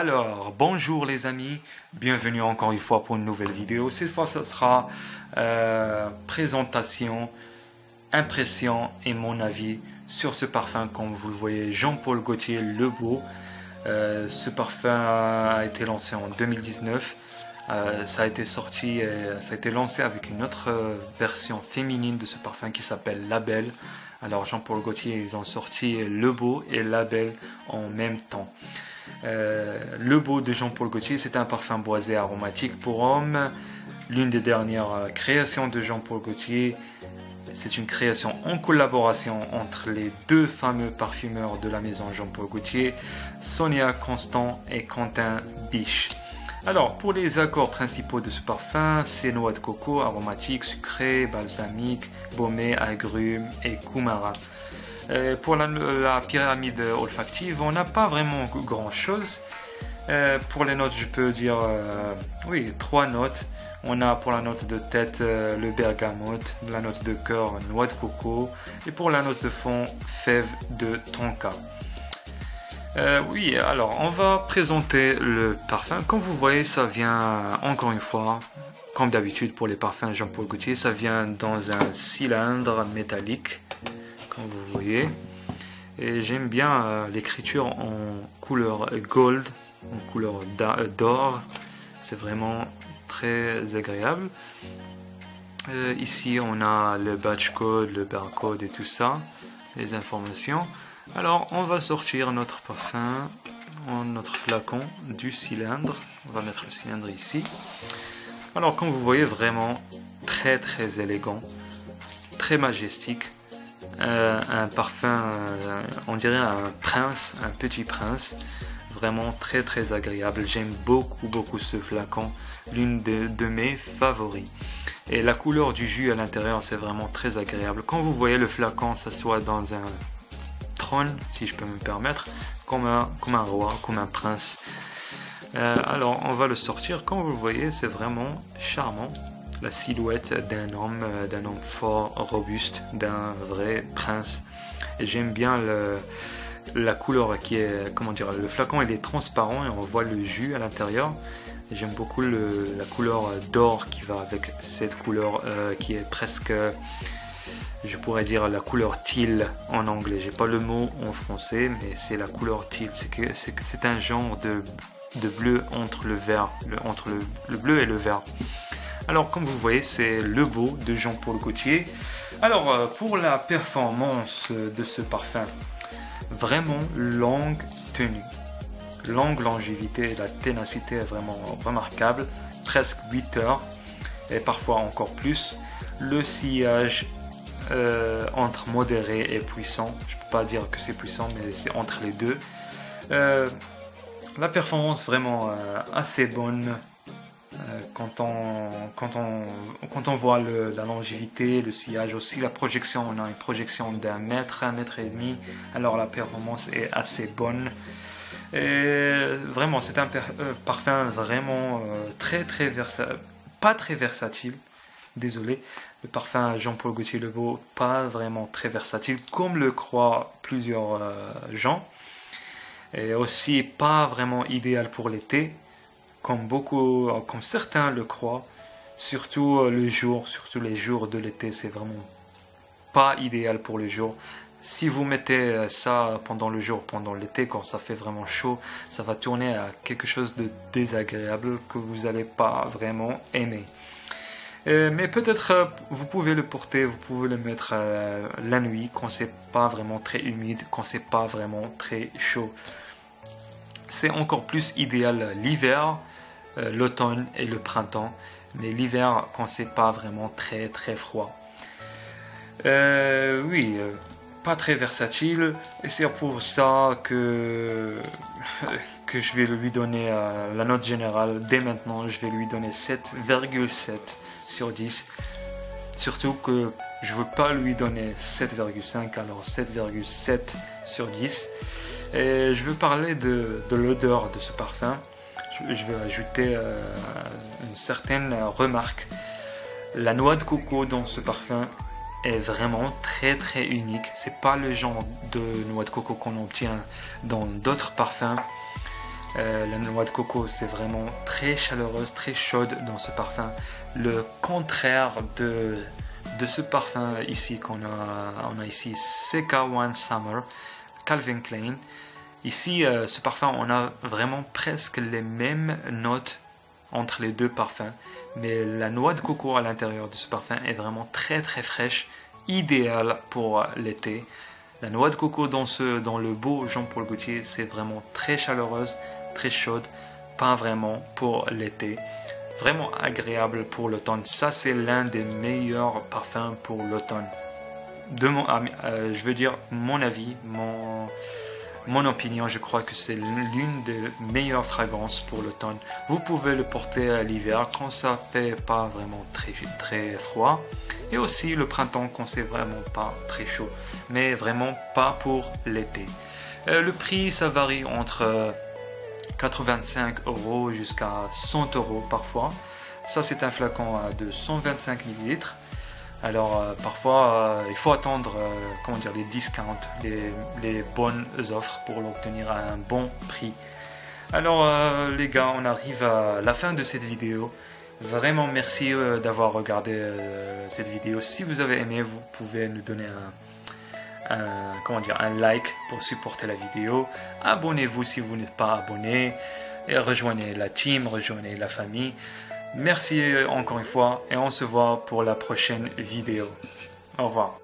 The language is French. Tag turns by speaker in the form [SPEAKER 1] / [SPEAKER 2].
[SPEAKER 1] Alors, bonjour les amis, bienvenue encore une fois pour une nouvelle vidéo. Cette fois, ce sera présentation, impression et mon avis sur ce parfum. Comme vous le voyez, Jean-Paul Gaultier Le Beau. Ce parfum a été lancé en 2019. Ça a été sorti, ça a été lancé avec une autre version féminine de ce parfum qui s'appelle La Belle. Alors Jean-Paul Gaultier, ils ont sorti Le Beau et La Belle en même temps. Le Beau de Jean-Paul Gaultier, c'est un parfum boisé aromatique pour homme. L'une des dernières créations de Jean-Paul Gaultier. C'est une création en collaboration entre les deux fameux parfumeurs de la maison Jean-Paul Gaultier, Sonia Constant et Quentin Biche. Alors, pour les accords principaux de ce parfum, c'est noix de coco, aromatique, sucré, balsamique, baumé, agrumes et coumarin. Pour la pyramide olfactive, on n'a pas vraiment grand chose. Pour les notes, je peux dire, oui, 3 notes. On a pour la note de tête le bergamote, la note de cœur, noix de coco, et pour la note de fond, fève de tonka. Oui, alors on va présenter le parfum. Comme vous voyez, ça vient encore une fois, comme d'habitude pour les parfums Jean-Paul Gaultier, ça vient dans un cylindre métallique, comme vous voyez. Et j'aime bien l'écriture en couleur gold, en couleur d'or. C'est vraiment très agréable. Ici, on a le batch code, le barcode et tout ça, les informations. Alors, on va sortir notre parfum, notre flacon du cylindre. On va mettre le cylindre ici. Alors, comme vous voyez, vraiment très élégant, très majestique. Un parfum, on dirait un prince, un petit prince. Vraiment très agréable. J'aime beaucoup ce flacon, l'une de mes favoris. Et la couleur du jus à l'intérieur, c'est vraiment très agréable. Quand vous voyez le flacon s'asseoir dans un trône, si je peux me permettre, comme un roi, comme un prince. Alors on va le sortir. Comme vous le voyez, c'est vraiment charmant. La silhouette d'un homme fort, robuste, d'un vrai prince. Et j'aime bien la couleur qui est, comment dire, le flacon il est transparent et on voit le jus à l'intérieur. J'aime beaucoup la couleur d'or qui va avec cette couleur qui est presque, je pourrais dire la couleur teal en anglais. J'ai pas le mot en français, mais c'est la couleur teal. C'est un genre de bleu entre le vert, entre le bleu et le vert. Alors comme vous voyez, c'est Le Beau de Jean-Paul Gaultier. Alors pour la performance de ce parfum, vraiment longue tenue, longue longévité, la ténacité est vraiment remarquable, presque 8 heures et parfois encore plus. Le sillage entre modéré et puissant, je ne peux pas dire que c'est puissant, mais c'est entre les deux. La performance vraiment assez bonne. Quand on voit la longévité, le sillage, aussi la projection, on a une projection d'1 mètre, 1 mètre et demi, alors la performance est assez bonne. Et vraiment, c'est un parfum vraiment pas très versatile, désolé. Le parfum Jean-Paul Gaultier Le Beau, pas vraiment très versatile, comme le croient plusieurs gens. Et aussi pas vraiment idéal pour l'été, comme certains le croient, surtout les jours de l'été, c'est vraiment pas idéal pour les jours. Si vous mettez ça pendant le jour, pendant l'été, quand ça fait vraiment chaud, ça va tourner à quelque chose de désagréable que vous n'allez pas vraiment aimer. Mais peut-être vous pouvez le porter, vous pouvez le mettre la nuit, quand c'est pas vraiment très humide, quand c'est pas vraiment très chaud. C'est encore plus idéal l'hiver, l'automne et le printemps, mais l'hiver quand c'est pas vraiment très froid. Oui, pas très versatile, et c'est pour ça que je vais lui donner la note générale. Dès maintenant, je vais lui donner 7,7 sur 10. Surtout que je ne veux pas lui donner 7,5, alors 7,7 sur 10. Et je veux parler de l'odeur de ce parfum. Je vais ajouter une certaine remarque. La noix de coco dans ce parfum est vraiment très unique. C'est pas le genre de noix de coco qu'on obtient dans d'autres parfums. La noix de coco, c'est vraiment très chaleureuse, très chaude dans ce parfum. Le contraire de ce parfum ici on a ici CK One Summer, Calvin Klein. Ici, ce parfum, on a vraiment presque les mêmes notes entre les deux parfums, mais la noix de coco à l'intérieur de ce parfum est vraiment très très fraîche, idéale pour l'été. La noix de coco dans le beau Jean-Paul Gaultier, c'est vraiment très chaleureuse, très chaude, pas vraiment pour l'été. Vraiment agréable pour l'automne. Ça, c'est l'un des meilleurs parfums pour l'automne. Je veux dire, mon avis, mon opinion, je crois que c'est l'une des meilleures fragrances pour l'automne. Vous pouvez le porter à l'hiver quand ça fait pas vraiment très froid. Et aussi le printemps quand c'est vraiment pas très chaud. Mais vraiment pas pour l'été. Le prix, ça varie entre 85 € jusqu'à 100 € parfois. Ça, c'est un flacon de 125 ml. Alors parfois il faut attendre les discounts, les bonnes offres pour l'obtenir à un bon prix. Alors les gars, on arrive à la fin de cette vidéo. Vraiment merci d'avoir regardé cette vidéo. Si vous avez aimé, vous pouvez nous donner un like pour supporter la vidéo. Abonnez-vous si vous n'êtes pas abonné. Et rejoignez la team, rejoignez la famille. Merci encore une fois et on se voit pour la prochaine vidéo. Au revoir.